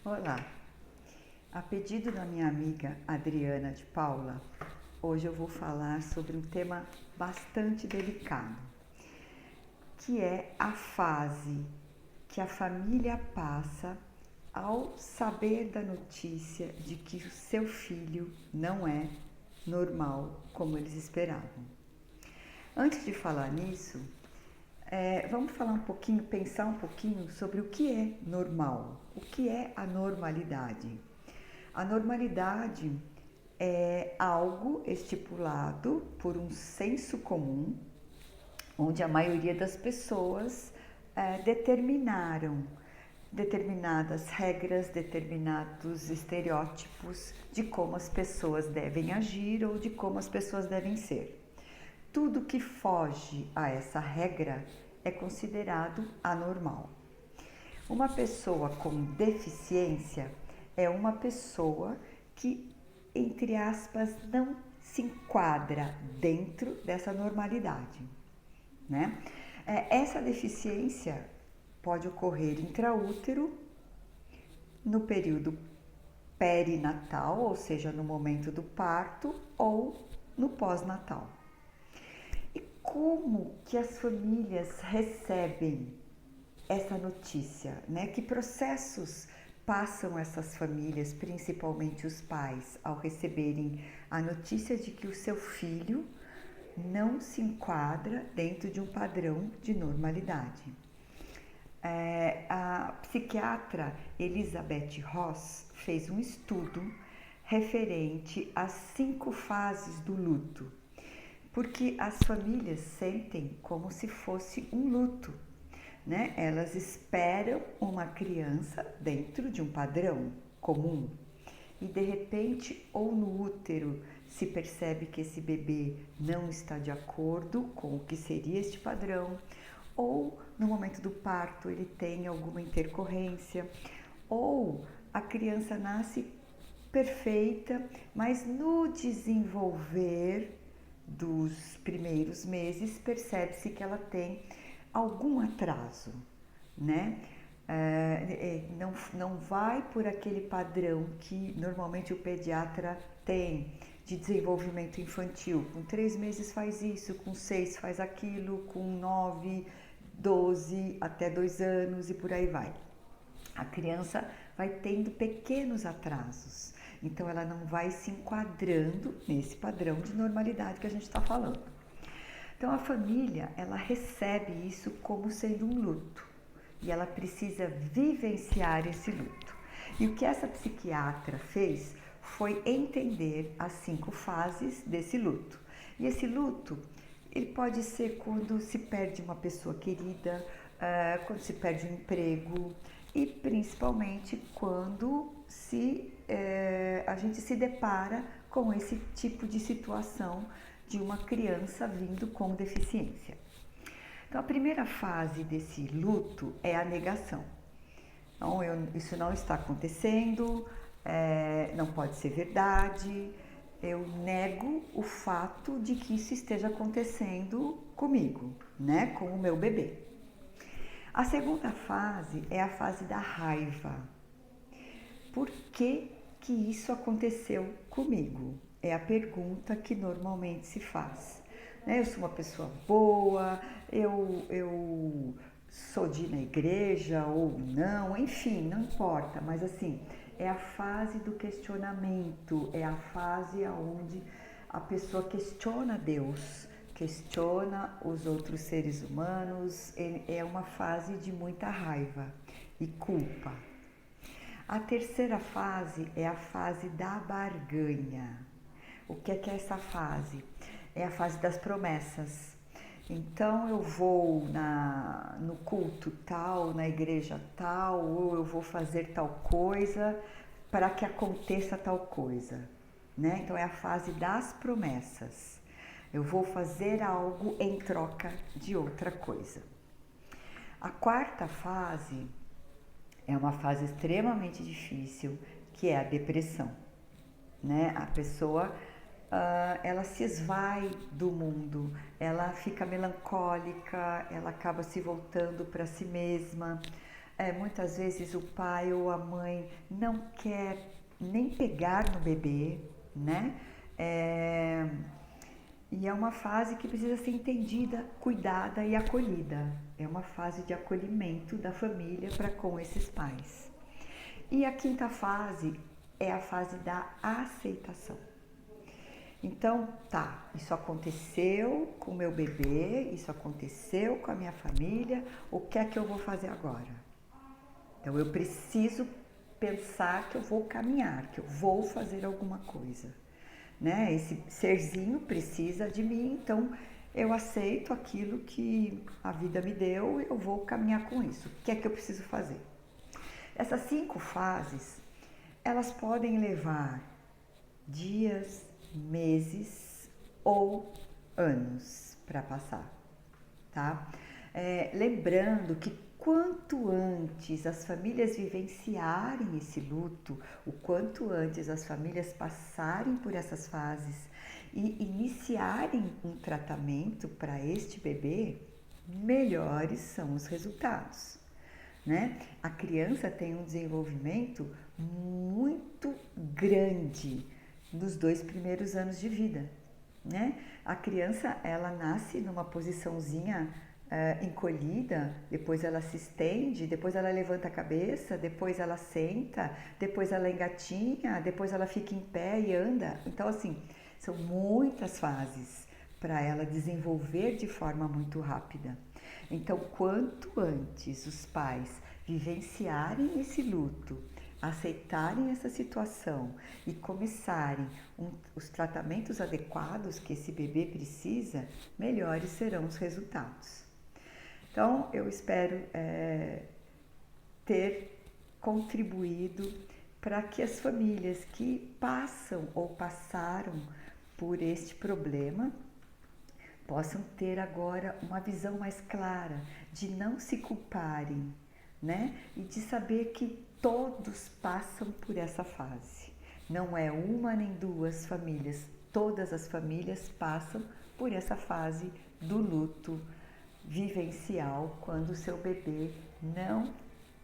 Olá, a pedido da minha amiga Adriana de Paula, hoje eu vou falar sobre um tema bastante delicado, que é a fase que a família passa ao saber da notícia de que o seu filho não é normal como eles esperavam. Antes de falar nisso, vamos falar um pouquinho, pensar um pouquinho sobre o que é normal, o que é a normalidade. A normalidade é algo estipulado por um senso comum, onde a maioria das pessoas determinaram determinadas regras, determinados estereótipos de como as pessoas devem agir ou de como as pessoas devem ser. Tudo que foge a essa regra é considerado anormal. Uma pessoa com deficiência é uma pessoa que, entre aspas, não se enquadra dentro dessa normalidade, né? Essa deficiência pode ocorrer intraútero, no período perinatal, ou seja, no momento do parto, ou no pós-natal. E como que as famílias recebem essa notícia, né? Que processos passam essas famílias, principalmente os pais, ao receberem a notícia de que o seu filho não se enquadra dentro de um padrão de normalidade? A psiquiatra Elizabeth Ross fez um estudo referente às 5 fases do luto, porque as famílias sentem como se fosse um luto, né? Elas esperam uma criança dentro de um padrão comum e de repente, ou no útero, se percebe que esse bebê não está de acordo com o que seria este padrão, ou no momento do parto ele tem alguma intercorrência, ou a criança nasce perfeita, mas no desenvolver dos primeiros meses percebe-se que ela tem algum atraso, né? Não vai por aquele padrão que normalmente o pediatra tem de desenvolvimento infantil. Com 3 meses faz isso, com 6 faz aquilo, com 9, 12 até 2 anos e por aí vai. A criança vai tendo pequenos atrasos, então ela não vai se enquadrando nesse padrão de normalidade que a gente está falando. Então a família, ela recebe isso como sendo um luto e ela precisa vivenciar esse luto. E o que essa psiquiatra fez foi entender as 5 fases desse luto. E esse luto, ele pode ser quando se perde uma pessoa querida, quando se perde um emprego e principalmente quando a gente se depara com esse tipo de situação de uma criança vindo com deficiência. Então, a primeira fase desse luto é a negação. Então, isso não está acontecendo, não pode ser verdade, eu nego o fato de que isso esteja acontecendo comigo, né, com o meu bebê. A segunda fase é a fase da raiva. Por que que isso aconteceu comigo? É a pergunta que normalmente se faz. Eu sou uma pessoa boa, eu sou de ir na igreja ou não, enfim, não importa, mas assim, é a fase do questionamento, é a fase onde a pessoa questiona Deus, questiona os outros seres humanos, é uma fase de muita raiva e culpa. A terceira fase é a fase da barganha. O que é essa fase? É a fase das promessas. Então eu vou no culto tal, na igreja tal, ou eu vou fazer tal coisa para que aconteça tal coisa, né? Então é a fase das promessas. Eu vou fazer algo em troca de outra coisa. A quarta fase é uma fase extremamente difícil, que é a depressão, né? A pessoa ela se esvai do mundo, ela fica melancólica, ela acaba se voltando para si mesma, Muitas vezes o pai ou a mãe não quer nem pegar no bebê, né? É, e é uma fase que precisa ser entendida, cuidada e acolhida. É uma fase de acolhimento da família para com esses pais. E a quinta fase é a fase da aceitação. Então, tá, isso aconteceu com o meu bebê, isso aconteceu com a minha família, o que é que eu vou fazer agora? Então, eu preciso pensar que eu vou caminhar, que eu vou fazer alguma coisa, né? Esse serzinho precisa de mim, então eu aceito aquilo que a vida me deu e eu vou caminhar com isso. O que é que eu preciso fazer? Essas 5 fases, elas podem levar dias, meses ou anos para passar, tá? Lembrando que quanto antes as famílias vivenciarem esse luto, o quanto antes as famílias passarem por essas fases e iniciarem um tratamento para este bebê, melhores são os resultados, né? A criança tem um desenvolvimento muito grande nos 2 primeiros anos de vida, né? A criança, ela nasce numa posiçãozinha encolhida, depois ela se estende, depois ela levanta a cabeça, depois ela senta, depois ela engatinha, depois ela fica em pé e anda. Então, assim, são muitas fases para ela desenvolver de forma muito rápida. Então, quanto antes os pais vivenciarem esse luto, aceitarem essa situação e começarem os tratamentos adequados que esse bebê precisa, melhores serão os resultados. Então, eu espero ter contribuído para que as famílias que passam ou passaram por este problema possam ter agora uma visão mais clara de não se culparem, né? E de saber que todos passam por essa fase. Não é uma nem duas famílias, todas as famílias passam por essa fase do luto vivencial quando o seu bebê não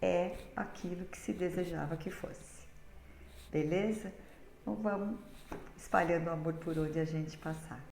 é aquilo que se desejava que fosse. Beleza? Então vamos espalhando amor por onde a gente passar.